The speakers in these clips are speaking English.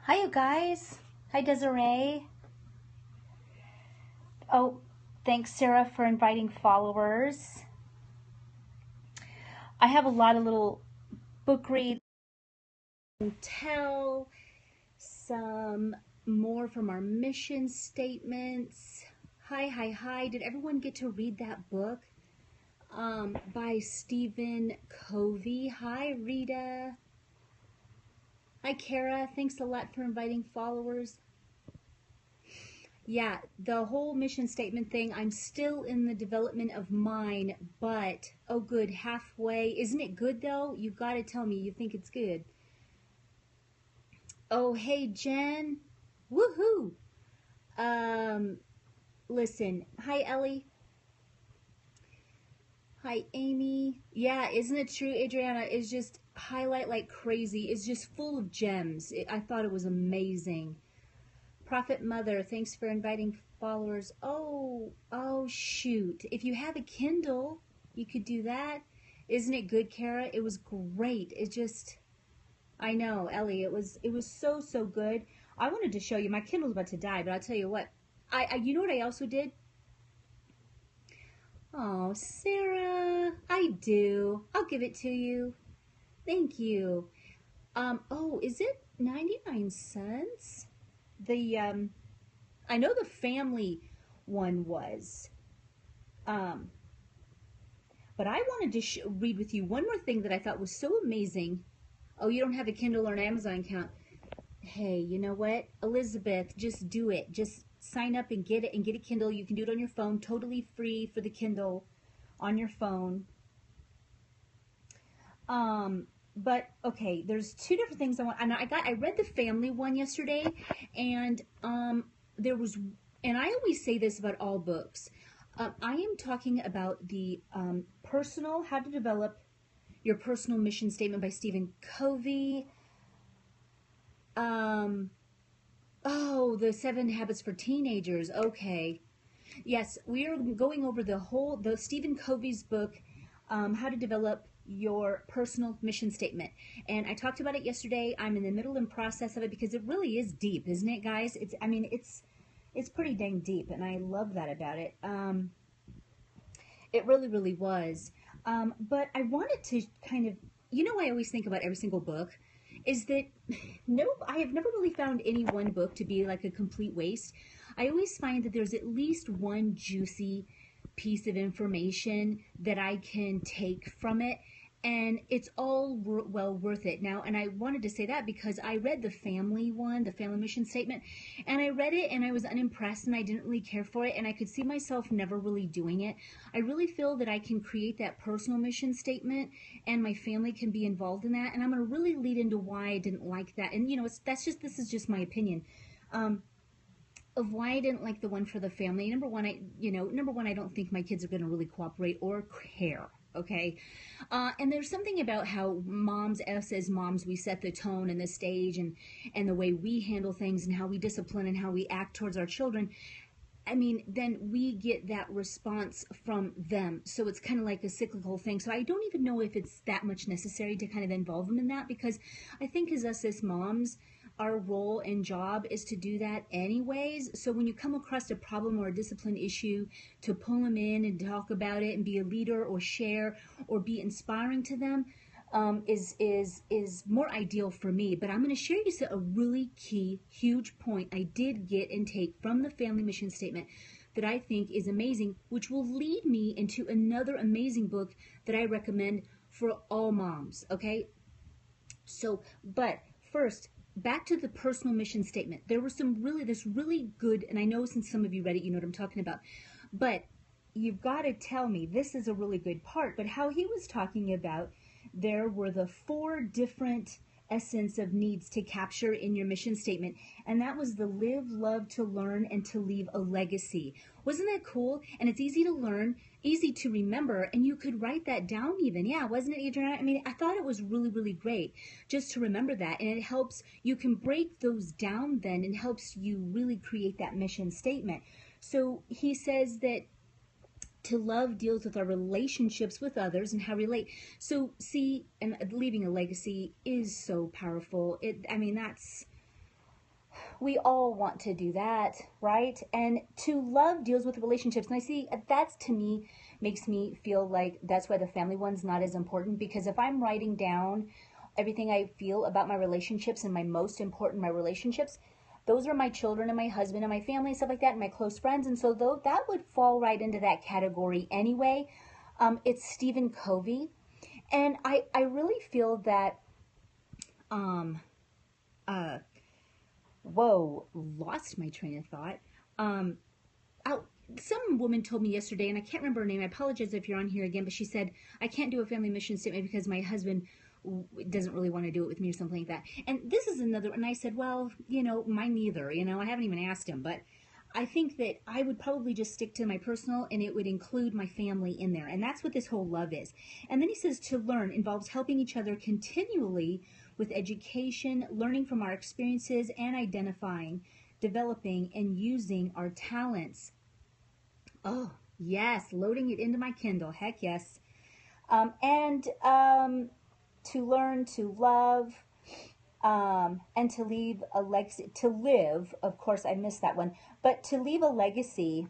Hi, you guys. Hi, Desiree. Oh, thanks, Sarah, for inviting followers. I have a lot of little book read and tell, some more from our mission statements. Hi, hi, hi. Did everyone get to read that book by Stephen Covey? Hi, Rita. Hi, Kara. Thanks a lot for inviting followers. Yeah, the whole mission statement thing, I'm still in the development of mine, but oh, good, halfway. Isn't it good though? You gotta tell me you think it's good. Oh, hey, Jen. Woohoo. Um, Listen. Hi, Ellie. Hi, Amy. Yeah, isn't it true? Adriana is just highlight like crazy. It's just full of gems. I thought it was amazing. Prophet Mother, thanks for inviting followers. Oh, shoot. If you have a Kindle, you could do that. Isn't it good, Kara? It was great. I know, Ellie, it was so good. I wanted to show you. My Kindle's about to die, but I'll tell you what. You know what I also did? Oh, Sarah, I do. I'll give it to you. Thank you. Oh, is it 99 cents? The I know the family one was. Um, but I wanted to read with you one more thing that I thought was so amazing. Oh, you don't have a Kindle or an Amazon account. Hey, you know what? Elizabeth, just do it. Just sign up and get a Kindle. You can do it on your phone, totally free for the Kindle on your phone. Um, but okay, there's two different things I want. And I read the family one yesterday, and there was, and I always say this about all books. I am talking about the personal, how to develop your personal mission statement by Stephen Covey. Um, oh, the 7 Habits for Teenagers. Okay, yes, we are going over the Stephen Covey's book, How to Develop Your Personal Mission Statement. And I talked about it yesterday. I'm in the middle and process of it because it really is deep, isn't it, guys? It's pretty dang deep, and I love that about it. It really, really was. But I wanted to kind of, I always think about every single book is that no, I have never really found any one book to be like a complete waste. I always find that there's at least one juicy piece of information that I can take from it, and it's all well worth it now. And I wanted to say that because I read the family one, the family mission statement, and I read it and I was unimpressed and I didn't really care for it, and I could see myself never really doing it. I really feel that I can create that personal mission statement and my family can be involved in that, and I'm going to really lead into why I didn't like that. And this is just my opinion. Um, of why I didn't like the one for the family. Number one, I don't think my kids are going to really cooperate or care. Okay, and there's something about how us as moms, we set the tone and the stage, and the way we handle things and how we discipline and how we act towards our children. I mean, then we get that response from them. So it's kind of like a cyclical thing. So I don't even know if it's that much necessary to kind of involve them in that, because I think as us as moms, our role and job is to do that anyways. So when you come across a problem or a discipline issue, to pull them in and talk about it and be a leader or share or be inspiring to them, is more ideal for me. But I'm going to share you a really key, huge point I did get and take from the family mission statement that I think is amazing, which will lead me into another amazing book that I recommend for all moms. Okay, so but first, back to the personal mission statement. There was this really good, and I know since some of you read it, you know what I'm talking about. But you've got to tell me, this is a really good part, but how he was talking about there were the 4 different essence of needs to capture in your mission statement, and that was the live, love, to learn, and to leave a legacy. Wasn't that cool? And it's easy to learn, easy to remember, and you could write that down even. Yeah, wasn't it, Adriana? I mean, I thought it was really, really great just to remember that, and it helps, you can break those down then, and helps you really create that mission statement. So he says that to love deals with our relationships with others and how we relate. So see, and leaving a legacy is so powerful. I mean, that's We all want to do that, right? And to love deals with relationships. And I see that's, to me, makes me feel like that's why the family one's not as important, because if I'm writing down everything I feel about my relationships and my most important my relationships, those are my children and my husband and my family and stuff like that and my close friends. And so though that would fall right into that category anyway. It's Stephen Covey. And I really feel that, um, uh, whoa, lost my train of thought. Um, I, some woman told me yesterday, and I can't remember her name. I apologize if you're on here again, but she said, I can't do a family mission statement because my husband doesn't really want to do it with me or something like that. And this is another, and I said, well, mine neither. I haven't even asked him, but I think that I would probably just stick to my personal, and it would include my family in there. And that's what this whole love is. And then he says to learn involves helping each other continually with education, learning from our experiences, and identifying, developing, and using our talents. Oh, yes, loading it into my Kindle. Heck yes. And to learn to love, and to leave a legacy. To live, of course, I missed that one, but to leave a legacy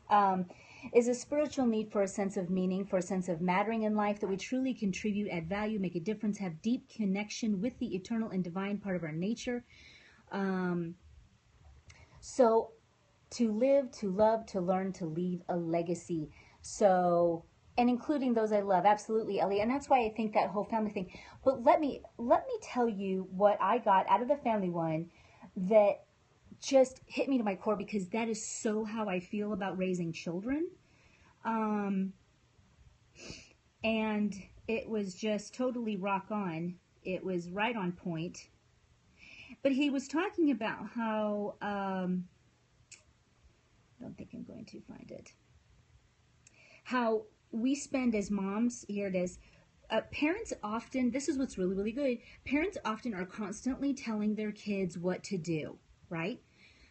um, is a spiritual need for a sense of meaning, for a sense of mattering in life, that we truly contribute, add value, make a difference, have deep connection with the eternal and divine part of our nature. Um, so to live, to love, to learn, to leave a legacy. So, and including those I love, absolutely, Ellie. And that's why I think that whole family thing. But let me tell you what I got out of the family one that just hit me to my core, because that is so how I feel about raising children. Um, and it was just totally rock on. It was right on point. But he was talking about how, I don't think I'm going to find it, how we spend as moms, here it is, parents often, this is what's really, really good, parents often are constantly telling their kids what to do, right?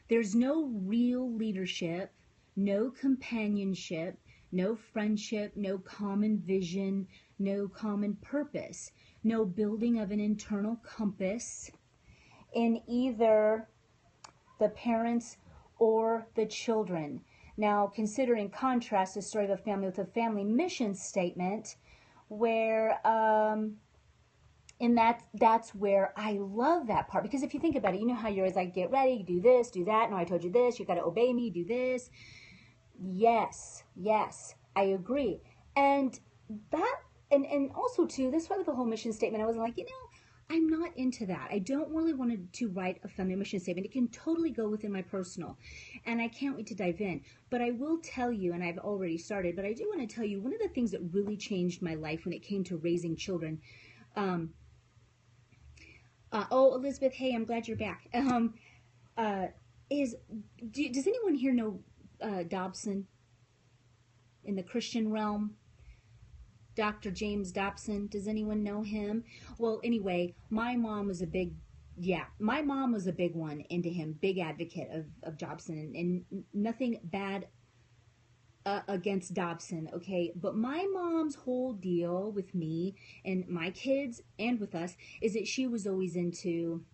There's no real leadership, no companionship, no friendship, no common vision, no common purpose, no building of an internal compass in either the parents or the children. Now, consider in contrast the story of a family with a family mission statement, where and that's where I love that part, because if you think about it, you know how you're always like, get ready, do this, do that. No, I told you this, you got to obey me, do this. Yes, I agree. And that, and also too, this way with the whole mission statement, I wasn't like, I'm not into that. I don't really want to write a family mission statement. It can totally go within my personal, and I can't wait to dive in. But I will tell you, and I've already started, but I do want to tell you, one of the things that really changed my life when it came to raising children, oh, Elizabeth, hey, I'm glad you're back, is, does anyone here know Dobson in the Christian realm? Dr. James Dobson. Does anyone know him? Well, anyway, my mom was a big one into him, big advocate of Dobson, and nothing bad against Dobson, okay? But my mom's whole deal with me and my kids and with us is that she was always into,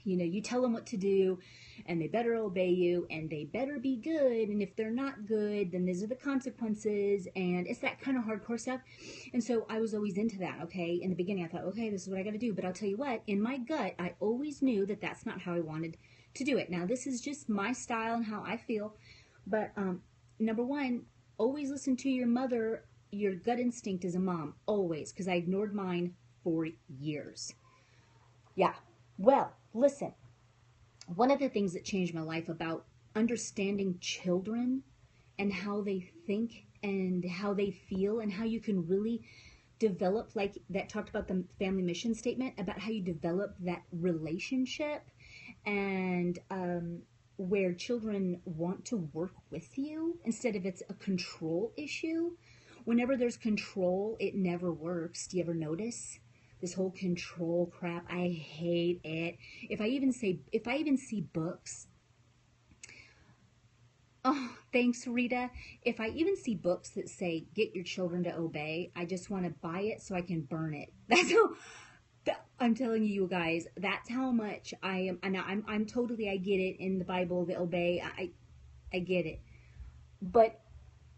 you tell them what to do, and they better obey you, and they better be good, and if they're not good, then these are the consequences, and it's that kind of hardcore stuff. And so I was always into that, okay? In the beginning, I thought, okay, this is what I got to do, but I'll tell you what, in my gut, I always knew that that's not how I wanted to do it. Now, this is just my style and how I feel, but number one, always listen to your mother, your gut instinct as a mom, always, because I ignored mine for years. Yeah, well, listen, one of the things that changed my life about understanding children and how they think and how they feel and how you can really develop, like that talked about the family mission statement, about how you develop that relationship, and where children want to work with you instead of it's a control issue. Whenever there's control, it never works. Do you ever notice? This whole control crap, I hate it. If I even see books, oh, thanks, Rita. If I even see books that say, get your children to obey, I just want to buy it so I can burn it. That's how, I'm telling you guys, that's how much I am. And I'm totally, I get it in the Bible, the obey. I get it. But,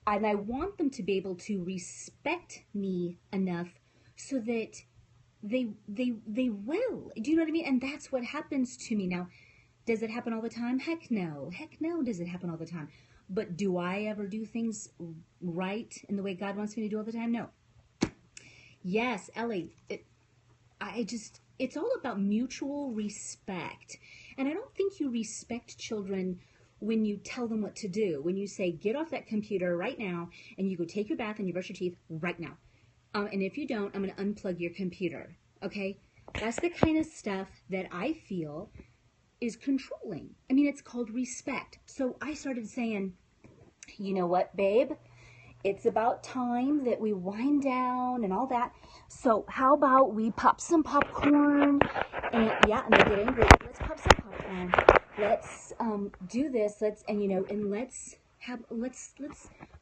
and I want them to be able to respect me enough so that they will. Do you know what I mean? And that's what happens to me now. Does it happen all the time? Heck no. Heck no, does it happen all the time. But do I ever do things right in the way God wants me to do all the time? No. Yes, Ellie, it's all about mutual respect. And I don't think you respect children when you tell them what to do. When you say, get off that computer right now, and you go take your bath and you brush your teeth right now. And if you don't, I'm going to unplug your computer. Okay? That's the kind of stuff that I feel is controlling. I mean, it's called respect. So I started saying, you know what, babe? It's about time that we wind down and all that. So how about we pop some popcorn? And yeah, and they get angry. Let's pop some popcorn. Let's do this. Let's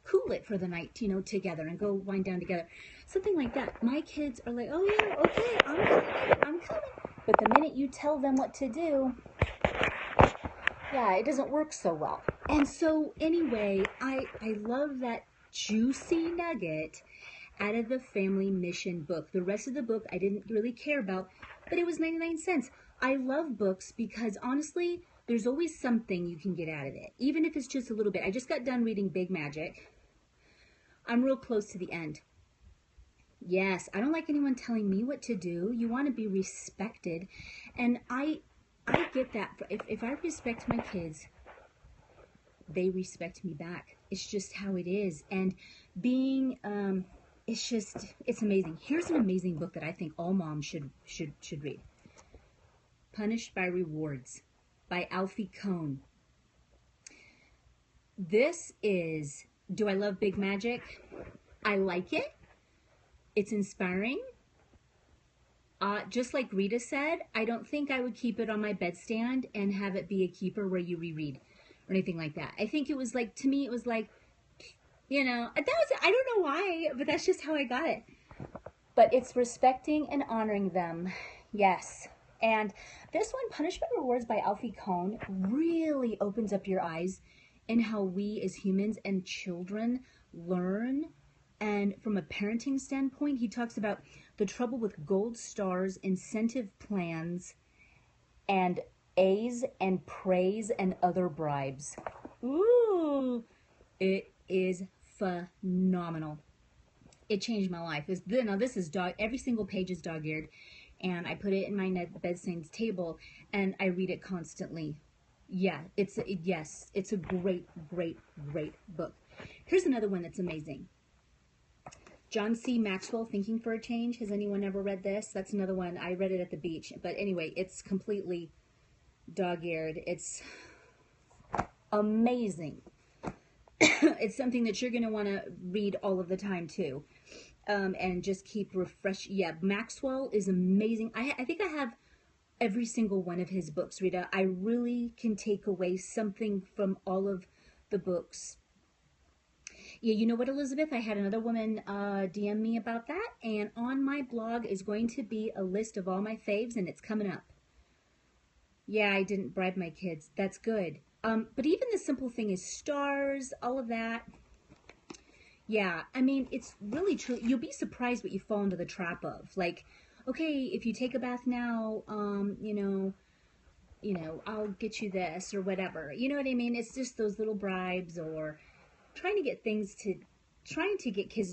cool it for the night, together and go wind down together. Something like that. My kids are like, oh yeah, okay, I'm coming. But the minute you tell them what to do, yeah, it doesn't work so well. And so anyway, I love that juicy nugget out of the Family Mission book. The rest of the book I didn't really care about, but it was 99 cents. I love books because honestly, there's always something you can get out of it, even if it's just a little bit. I just got done reading Big Magic. I'm real close to the end. Yes, I don't like anyone telling me what to do. You want to be respected. And I get that. If I respect my kids, they respect me back. It's just how it is. And being, it's amazing. Here's an amazing book that I think all moms should read. Punished by Rewards by Alfie Kohn. This is, do I love Big Magic? I like it. It's inspiring. Just like Rita said, I don't think I would keep it on my bedstand and have it be a keeper where you reread or anything like that. I think it was like, to me, it was like, I don't know why, but that's just how I got it. But it's respecting and honoring them. Yes. And this one, Punishment Rewards by Alfie Kohn, really opens up your eyes in how we as humans and children learn. And from a parenting standpoint, he talks about the trouble with gold stars, incentive plans, and A's and praise and other bribes. Ooh, it is phenomenal. It changed my life. This is every single page is dog-eared, and I put it in my bedside table, and I read it constantly. Yeah, it's a great, great, great book. Here's another one that's amazing. John C. Maxwell, Thinking for a Change. Has anyone ever read this? That's another one. I read it at the beach. But anyway, it's completely dog-eared. It's amazing. It's something that you're going to want to read all of the time, too. And just keep refreshing. Yeah, Maxwell is amazing. I think I have every single one of his books, Rita. I really can take away something from all of the books. Yeah, you know what, Elizabeth? I had another woman DM me about that, and on my blog is going to be a list of all my faves, and it's coming up. Yeah, I didn't bribe my kids. That's good. But even the simple thing is stars, all of that. Yeah, I mean, it's really true. You'll be surprised what you fall into the trap of. Like, okay, if you take a bath now, I'll get you this or whatever. You know what I mean? It's just those little bribes or trying to get kids to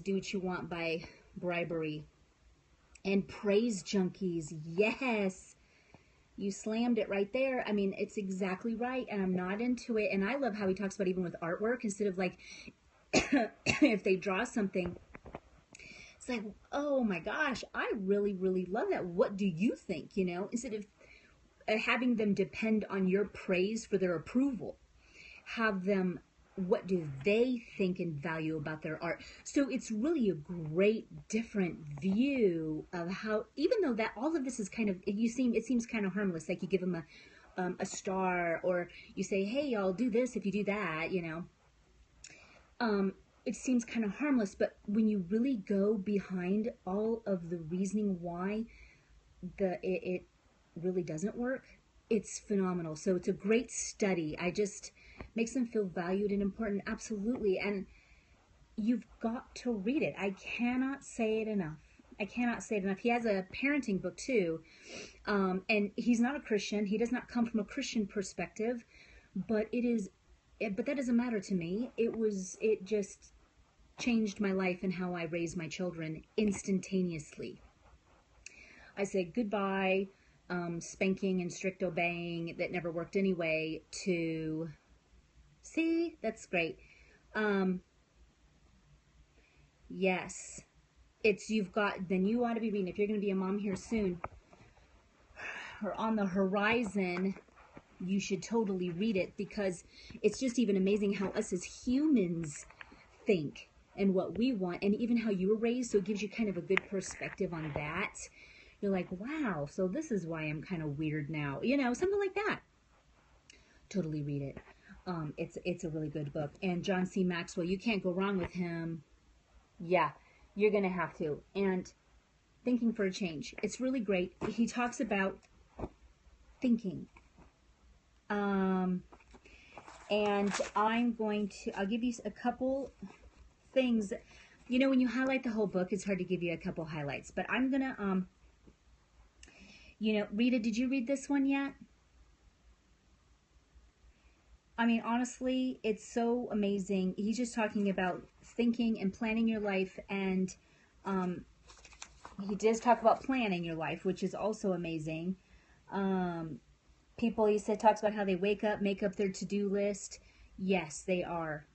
do what you want by bribery. And praise junkies. Yes. You slammed it right there. I mean, it's exactly right. And I'm not into it. And I love how he talks about even with artwork, instead of like, if they draw something, it's like, oh my gosh, I really, really love that. What do you think? Instead of having them depend on your praise for their approval, have them, what do they think and value about their art? So it's really a great different view of how, even though that all of this is kind of, it seems kind of harmless, like you give them a star, or you say, hey, I'll do this if you do that, it seems kind of harmless, but when you really go behind all of the reasoning why, it really doesn't work, it's phenomenal. So it's a great study. I just makes them feel valued and important. Absolutely. And you've got to read it. I cannot say it enough. I cannot say it enough. He has a parenting book too. And he's not a Christian. He does not come from a Christian perspective, but but that doesn't matter to me. It just changed my life and how I raise my children instantaneously. I said goodbye, spanking and strict obeying that never worked anyway, to, see, that's great. Yes, then you ought to be reading. If you're going to be a mom here soon or on the horizon, you should totally read it, because it's just even amazing how us as humans think and what we want, and even how you were raised. So it gives you kind of a good perspective on that. You're like, wow, so this is why I'm kind of weird now, something like that. Totally read it. It's a really good book. And John C. Maxwell, you can't go wrong with him. Yeah, you're gonna have to. And Thinking for a Change, it's really great. He talks about thinking. And I'll give you a couple things. When you highlight the whole book, it's hard to give you a couple highlights, but I'm gonna, Rita, did you read this one yet? I mean, honestly, it's so amazing. He's just talking about thinking and planning your life, and he does talk about planning your life, which is also amazing. People, he said, talks about how they wake up, make up their to-do list. Yes, they are.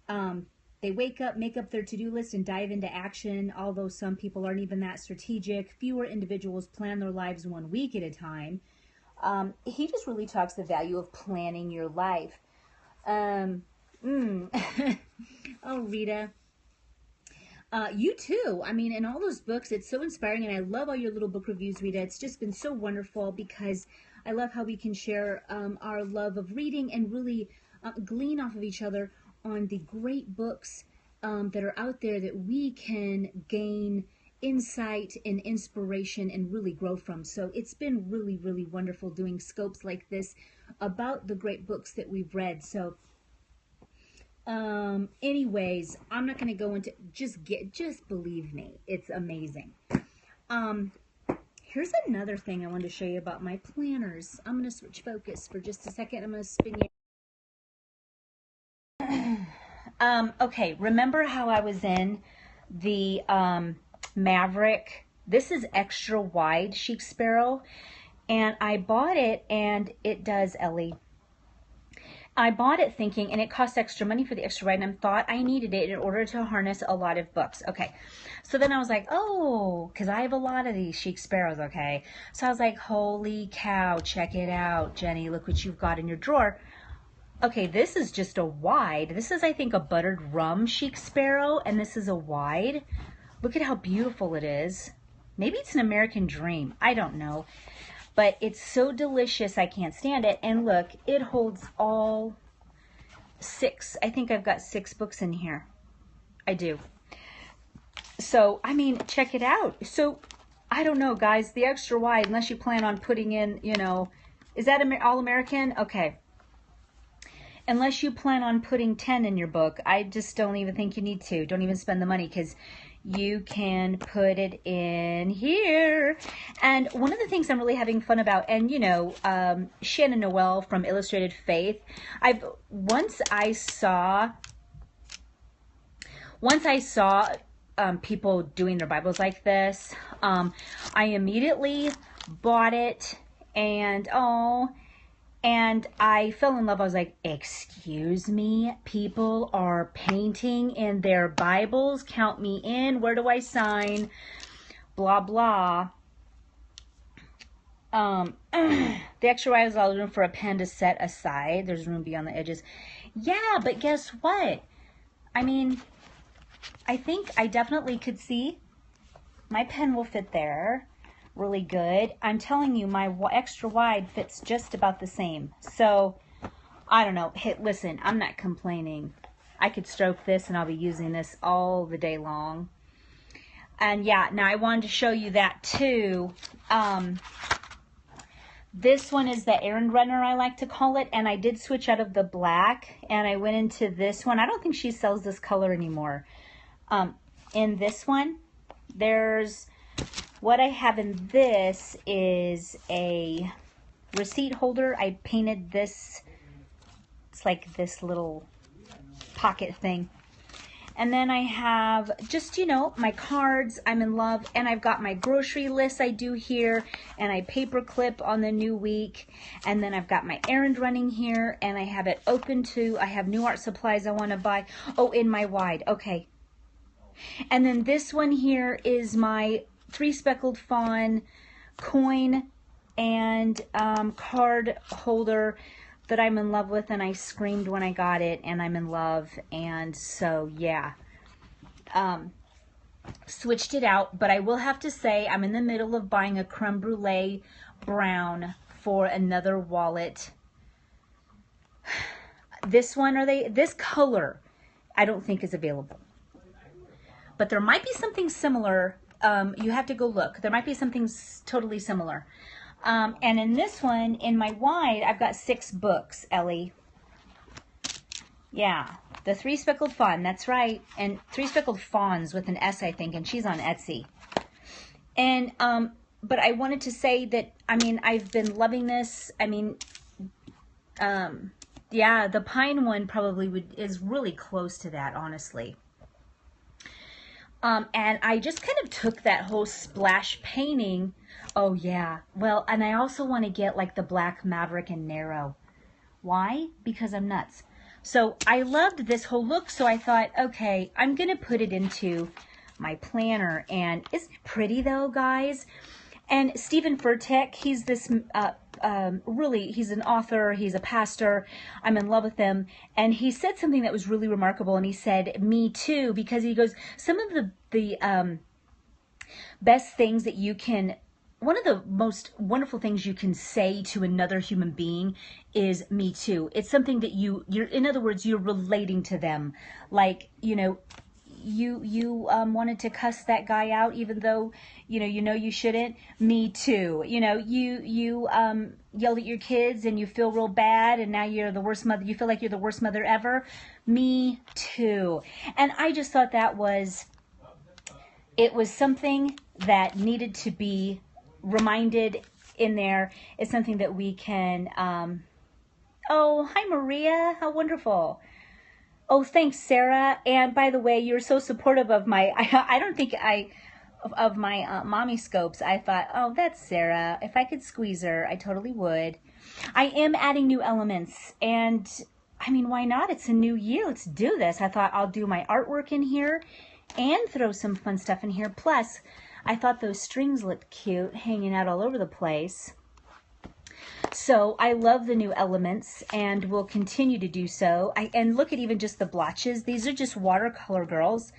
They wake up, make up their to-do list, and dive into action, although some people aren't even that strategic. Fewer individuals plan their lives 1 week at a time. He just really talks the value of planning your life. Oh, Rita. You too. I mean, in all those books, it's so inspiring, and I love all your little book reviews, Rita. It's just been so wonderful, because I love how we can share our love of reading and really glean off of each other on the great books that are out there that we can gain insight and inspiration and really grow from. So it's been really, really wonderful doing scopes like this about the great books that we've read. So anyways, I'm not going to go into, just believe me, it's amazing. Here's another thing I wanted to show you about my planners. I'm going to switch focus for just a second. I'm going to spin you. Okay, remember how I was in the Maverick? This is extra wide Chic Sparrow, and I bought it, and it does, Ellie. I bought it thinking, and it cost extra money for the extra wide, and I thought I needed it in order to harness a lot of books. Okay, so then I was like, oh, because I have a lot of these Chic Sparrows, okay? So I was like, holy cow, check it out, Jenny, look what you've got in your drawer. Okay, this is just a wide. This is, I think, a buttered rum Chic Sparrow, and this is a wide. Look at how beautiful it is. Maybe it's an American Dream. I don't know. But it's so delicious, I can't stand it. And look, it holds all 6. I think I've got 6 books in here. I do. So, I mean, check it out. So, I don't know, guys. The extra wide, unless you plan on putting in, is that all American? Okay. Unless you plan on putting 10 in your book, I just don't even think you need to. Don't even spend the money, because you can put it in here. And one of the things I'm really having fun about, and Shannon Noel from Illustrated Faith, once I saw people doing their Bibles like this, I immediately bought it, and I fell in love. I was like, excuse me, people are painting in their Bibles. Count me in. Where do I sign? Blah, blah. The extra wide is all room for a pen to set aside. There's room beyond the edges. Yeah, but guess what? I mean, I think I definitely could see my pen will fit there. Really good. I'm telling you, my extra wide fits just about the same. So, I don't know. Hey, listen, I'm not complaining. I could stroke this, and I'll be using this all the day long. And yeah, now I wanted to show you that too. This one is the Errand Runner, I like to call it, and I did switch out of the black, and I went into this one. I don't think she sells this color anymore. In this one, there's, what I have in this is a receipt holder. I painted this, it's like this little pocket thing. And then I have just, you know, my cards, I'm in love, and I've got my grocery list I do here, and I paper clip on the new week, and then I've got my errand running here, and I have it open to, I have new art supplies I want to buy. Oh, in my wide, okay. And then this one here is my 3 Speckled Fawn coin and card holder that I'm in love with, and I screamed when I got it, and I'm in love. And so yeah, switched it out. But I will have to say, I'm in the middle of buying a creme brulee brown for another wallet. This one, this color I don't think is available, but there might be something similar. You have to go look. There might be something totally similar. And in this one, in my wide, I've got 6 books, Ellie. Yeah, the 3 Speckled Fawn, that's right. And 3 Speckled Fawns with an S, I think, and she's on Etsy. And, but I wanted to say that, I mean, I've been loving this. I mean, yeah, the pine one probably is really close to that, honestly. And I just kind of took that whole splash painting. Oh yeah, well, and I also want to get like the black Maverick and Narrow. Why? Because I'm nuts. So I loved this whole look, so I thought, okay, I'm gonna put it into my planner. And isn't it pretty though, guys? And Stephen Furtick, he's this really, he's an author, he's a pastor, I'm in love with him, and he said something that was really remarkable, and he said, me too, because he goes, some of the best things that you can, one of the most wonderful things you can say to another human being is me too. It's something that you're, in other words, you're relating to them, like, you know, you wanted to cuss that guy out even though you know you shouldn't. Me too. You know, you yelled at your kids and you feel real bad and now you're the worst mother, you feel like you're the worst mother ever. Me too. And I just thought that it was something that needed to be reminded in there. It's something that we can oh, hi Maria, how wonderful. Oh, thanks, Sarah. And by the way, you're so supportive of my, I don't think of my mommy scopes. I thought, oh, that's Sarah. If I could squeeze her, I totally would. I am adding new elements. And I mean, why not? It's a new year. Let's do this. I thought I'll do my artwork in here and throw some fun stuff in here. Plus, I thought those strings looked cute hanging out all over the place. So I love the new elements and will continue to do so. And look at even just the blotches. These are just watercolor, girls.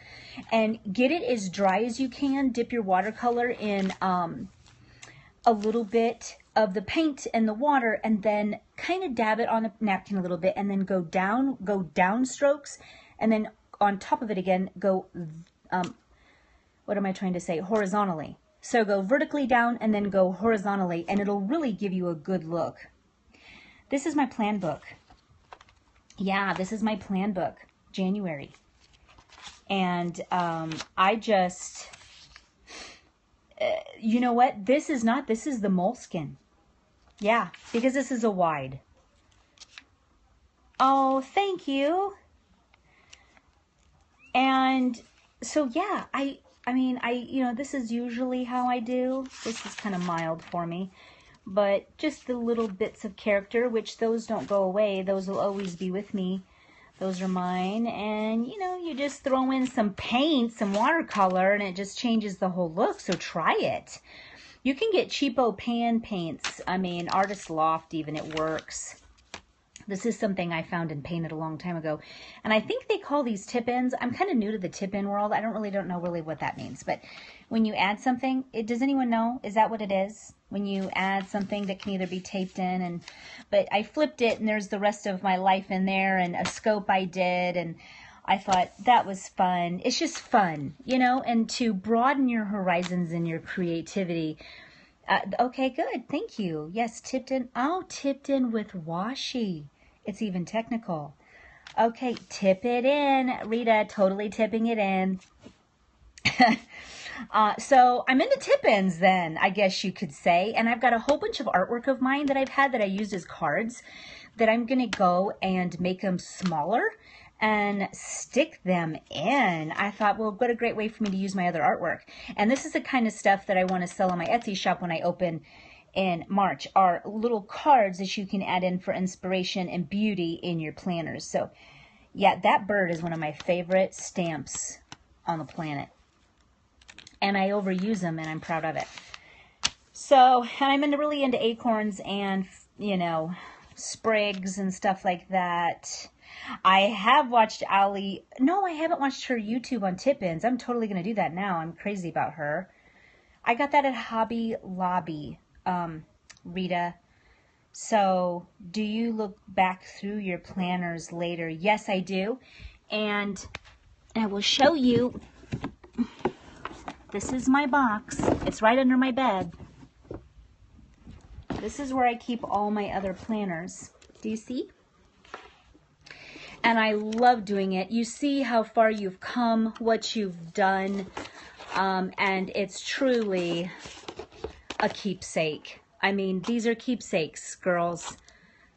And get it as dry as you can. Dip your watercolor in a little bit of the paint and the water, and then kind of dab it on a napkin a little bit, and then go down strokes, and then on top of it again, go, what am I trying to say? Horizontally. So go vertically down and then go horizontally, and it'll really give you a good look. This is my plan book. Yeah, this is my plan book, January. And I just, you know what? This is the moleskin. Yeah, because this is a wide. Oh, thank you. And so, yeah, I mean, you know, this is usually how I do. This is kind of mild for me. But just the little bits of character, which those don't go away. Those will always be with me. Those are mine. And, you know, you just throw in some paint, some watercolor, and it just changes the whole look. So try it. You can get cheapo pan paints. I mean, Artist Loft even, it works. This is something I found and painted a long time ago. And I think they call these tip-ins. I'm kind of new to the tip-in world. I don't know really what that means. But when you add something, does anyone know? Is that what it is? When you add something that can either be taped in. But I flipped it, and there's the rest of my life in there, and a scope I did. And I thought that was fun. It's just fun, you know, and to broaden your horizons and your creativity. Okay, good. Thank you. Yes, tipped in. Oh, tipped in with washi. It's even technical. Okay, tip it in. Rita, totally tipping it in. So I'm into tip-ins then, I guess you could say. And I've got a whole bunch of artwork of mine that I've had that I used as cards that I'm going to go and make them smaller and stick them in. I thought, well, what a great way for me to use my other artwork. And this is the kind of stuff that I want to sell on my Etsy shop when I open in March, are little cards that you can add in for inspiration and beauty in your planners. So yeah, that bird is one of my favorite stamps on the planet. And I overuse them, and I'm proud of it. So, and I'm really into acorns and, you know, sprigs and stuff like that. I have watched Ali. No, I haven't watched her YouTube on tip-ins. I'm totally going to do that now. I'm crazy about her. I got that at Hobby Lobby, Rita. So, do you look back through your planners later? Yes, I do. And I will show you. This is my box. It's right under my bed. This is where I keep all my other planners. Do you see? And I love doing it. You see how far you've come, what you've done, and it's truly a keepsake. I mean, these are keepsakes, girls,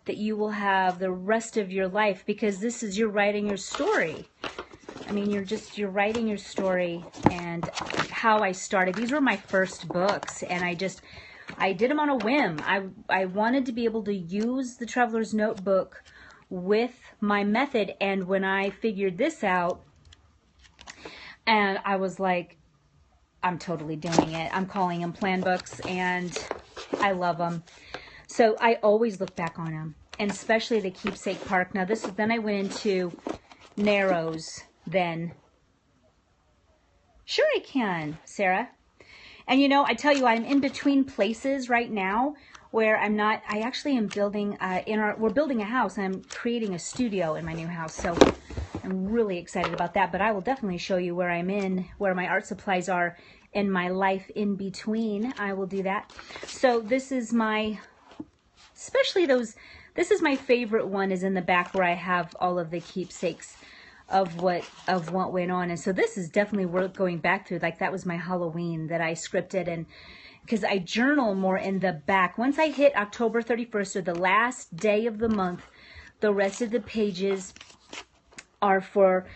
that you will have the rest of your life, because this is, you're writing your story. I mean, you're writing your story. And how I started, these were my first books, and I did them on a whim. I wanted to be able to use the Traveler's Notebook with my method, and when I figured this out, and I was like, I'm totally doing it. I'm calling them plan books, and I love them. So I always look back on them, and especially the Keepsake Park. Now then I went into Narrows then. Sure I can, Sarah. And you know, I tell you, I'm in between places right now where I actually am building, we're building a house. I'm creating a studio in my new house. So I'm really excited about that. But I will definitely show you where where my art supplies are in my life in between. I will do that. So this is this is my favorite one, is in the back where I have all of the keepsakes of what went on. And so this is definitely worth going back through. Like, that was my Halloween that I scripted, and because I journal more in the back. Once I hit October 31st, or the last day of the month, the rest of the pages are for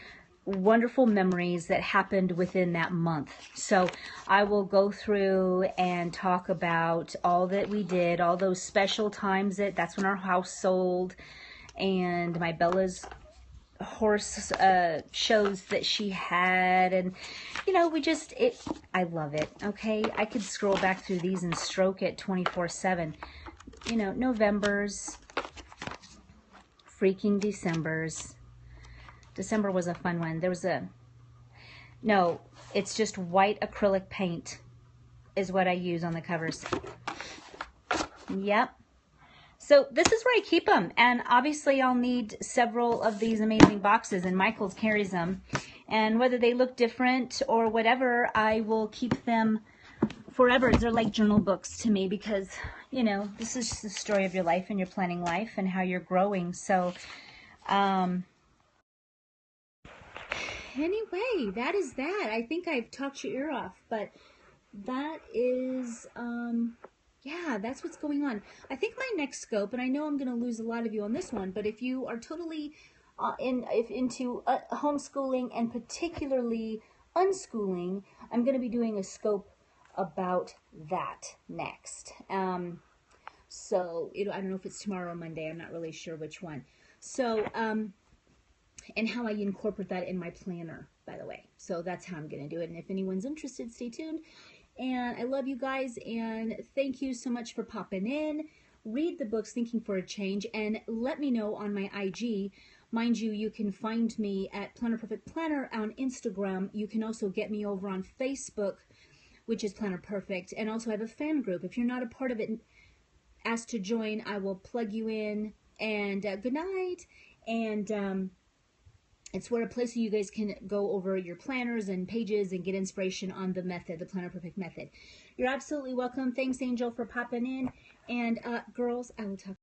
wonderful memories that happened within that month. So I will go through and talk about all that we did, all those special times. That's when our house sold, and my Bella's horse shows that she had, and you know, I love it. Okay, I could scroll back through these and stroke it 24/7. You know, Novembers, freaking Decembers. December was a fun one. No, it's just white acrylic paint is what I use on the covers. Yep. So this is where I keep them, and obviously I'll need several of these amazing boxes, and Michaels carries them, and whether they look different or whatever, I will keep them forever. They're like journal books to me, because, you know, this is just the story of your life, and you're planning life and how you're growing. So anyway, that is that. I think I've talked your ear off, but that is yeah, that's what's going on. I think my next scope, and I know I'm going to lose a lot of you on this one, but if you are totally into homeschooling, and particularly unschooling, I'm going to be doing a scope about that next. So I don't know if it's tomorrow or Monday. I'm not really sure which one. So, and how I incorporate that in my planner, by the way. So that's how I'm going to do it. And if anyone's interested, stay tuned. And I love you guys, and thank you so much for popping in. Read the books, Thinking for a Change, and let me know on my IG. Mind you, you can find me at Planner Perfect Planner on Instagram. You can also get me over on Facebook, which is Planner Perfect, and also I have a fan group. If you're not a part of it, ask to join. I will plug you in. And good night. And It's where a place where you guys can go over your planners and pages and get inspiration on the method, the Planner Perfect method. You're absolutely welcome. Thanks, Angel, for popping in. And girls, I will talk